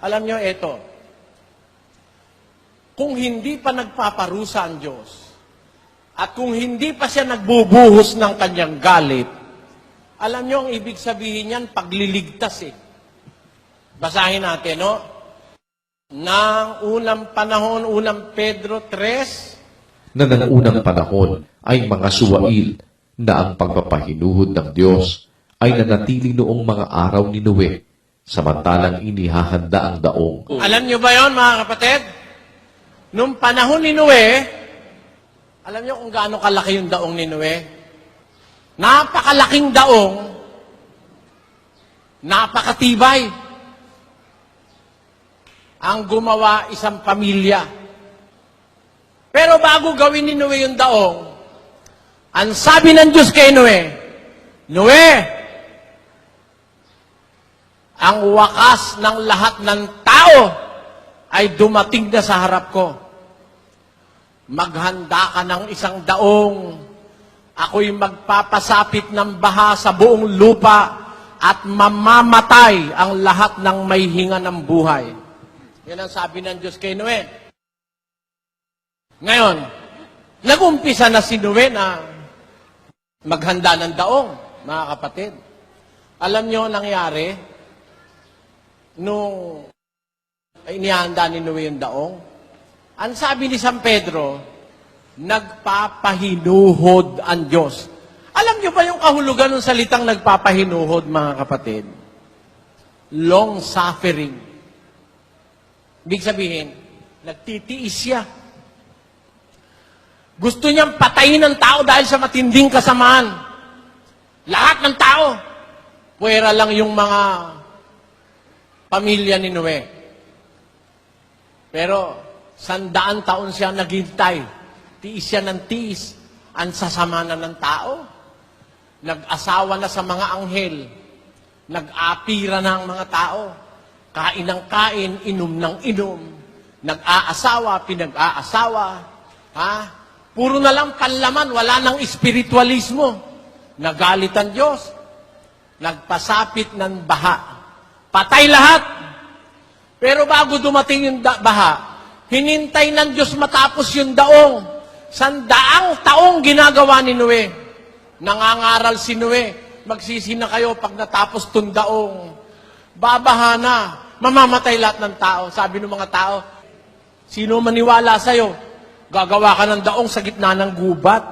Alam nyo, ito. Kung hindi pa nagpaparusa ang Diyos, at kung hindi pa siya nagbubuhos ng kanyang galit, alam nyo, ang ibig sabihin yan, pagliligtas eh. Basahin natin, no? Nang unang panahon, unang Pedro 3, na ng unang panahon ay mga suwail na ang pagpapahinuhod ng Diyos ay nanatili noong mga araw ni Noe, samantalang inihahanda ang daong. Alam nyo ba yon mga kapatid? Nung panahon ni Noe, alam nyo kung gaano kalaki yung daong ni Noe? Napakalaking daong, napakatibay. Ang gumawa isang pamilya. Pero bago gawin ni Noe yung daong, ang sabi ng Diyos kay Noe, Noe, ang wakas ng lahat ng tao ay dumating na sa harap ko. Maghanda ka ng isang daong. Ako'y magpapasapit ng baha sa buong lupa at mamamatay ang lahat ng may hinga ng buhay. Yan ang sabi ng Diyos kay Noe. Ngayon, nag-umpisa na si Noe na maghanda ng daong, mga kapatid. Alam nyo nangyari, nung inihanda ni Noe yung daong, ang sabi ni San Pedro, nagpapahinuhod ang Diyos. Alam nyo ba yung kahulugan ng salitang nagpapahinuhod, mga kapatid? Long suffering. Ibig sabihin, nagtitiis siya. Gusto niyang patayin ang tao dahil sa matinding kasamaan. Lahat ng tao. Puwera lang yung mga pamilya ni Noe. Pero, 100 taon siya naghintay. Tiis siya ng tiis. Ang sasama na ng tao. Nag-asawa na sa mga anghel. Nag-apira na ang mga tao. Kain ng kain, inom ng inom. Nag-aasawa, pinag-aasawa. Ha? Puro na lang panlaman, wala nang espiritualismo. Nagalit ang Diyos. Nagpasapit ng baha. Patay lahat. Pero bago dumating yung baha, hinintay ng Diyos matapos yung daong. 100 taong ginagawa ni Noe. Nangangaral si Noe, magsisi na kayo pag natapos tong daong. Babaha na, mamamatay lahat ng tao. Sabi ng mga tao, sino maniwala sa'yo? Gagawa ka ng daong sa gitna ng gubat.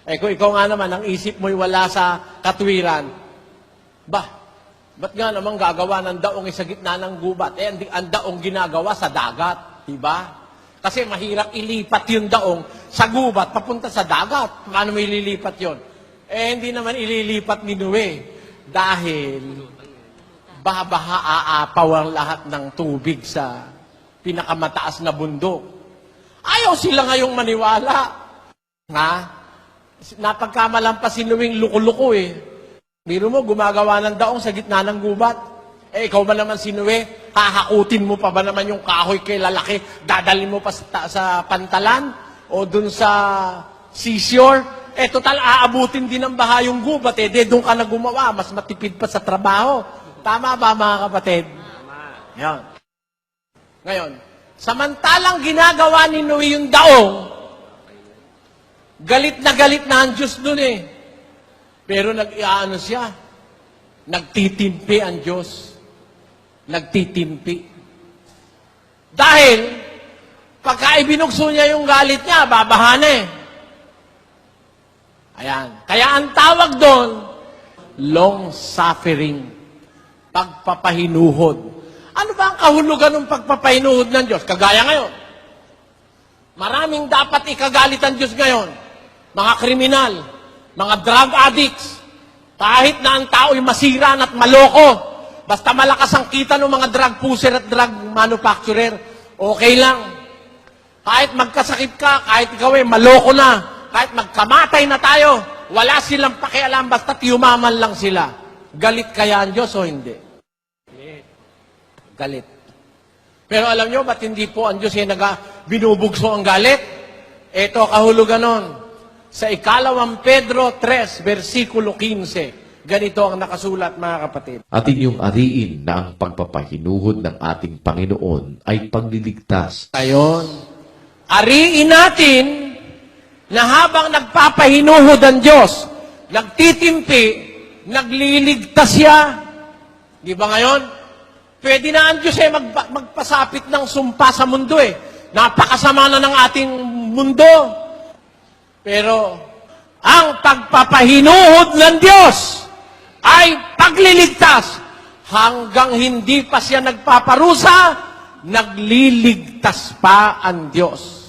Eh kung ikaw nga naman, ang isip mo'y wala sa katwiran, ba't nga naman gagawa ng daong sa gitna ng gubat? Eh, ang daong ginagawa sa dagat, diba? Kasi mahirap ilipat yung daong sa gubat, papunta sa dagat. Paano mo ililipat yon? Eh, hindi naman ililipat ni Noe. Dahil, babaha aapaw ang lahat ng tubig sa pinakamataas na bundok. Ayaw sila ngayong maniwala. Ha? Napagkamalampas si Noeng luko-luko eh. Biro mo, gumagawa ng daong sa gitna ng gubat. Eh, ikaw ba naman si Noe? Hahakutin mo pa ba naman yung kahoy kay lalaki? Dadalhin mo pa sa pantalan? O dun sa seashore? Eh, total, aabutin din ng baha yung gubat eh. Doon ka na gumawa, mas matipid pa sa trabaho. Tama ba, mga kapatid? Tama. Yan. Ngayon, samantalang ginagawa ni Noe yung daong, galit na ang Diyos dun eh. Pero nag-iano siya, nagtitimpi ang Diyos. Nagtitimpi. Dahil, pagka ibinukso niya yung galit niya, babahan eh. Ayan. Kaya ang tawag doon, long suffering. Pagpapahinuhod. Ano ba ang kahulugan ng pagpapahinuhod ng Diyos? Kagaya ngayon. Maraming dapat ikagalit ang Diyos ngayon. Mga kriminal, mga drug addicts, kahit na ang tao'y masira at maloko, basta malakas ang kita ng mga drug pusher at drug manufacturer, okay lang. Kahit magkasakit ka, kahit ikaw ay maloko na, kahit magkamatay na tayo, wala silang pakialam, basta yumaman lang sila. Galit kaya ang Diyos o hindi? Galit. Pero alam nyo, ba't hindi po ang Diyos binubugso ang galit? Ito kahulugan nun. Sa 2 Pedro 3, versikulo 15, Ganito ang nakasulat, mga kapatid. At inyong ariin na ang pagpapahinuhod ng ating Panginoon ay pagliligtas. Ayon. Ariin natin na habang nagpapahinuhod ang Diyos, nagtitimpi, nagliligtas siya. Di ba ngayon? Pwede na ang Diyos magpasapit ng sumpa sa mundo Napakasama na ng ating mundo. Pero ang pagpapahinuhod ng Diyos ay pagliligtas. Hanggang hindi pa siya nagpaparusa, nagliligtas pa ang Diyos.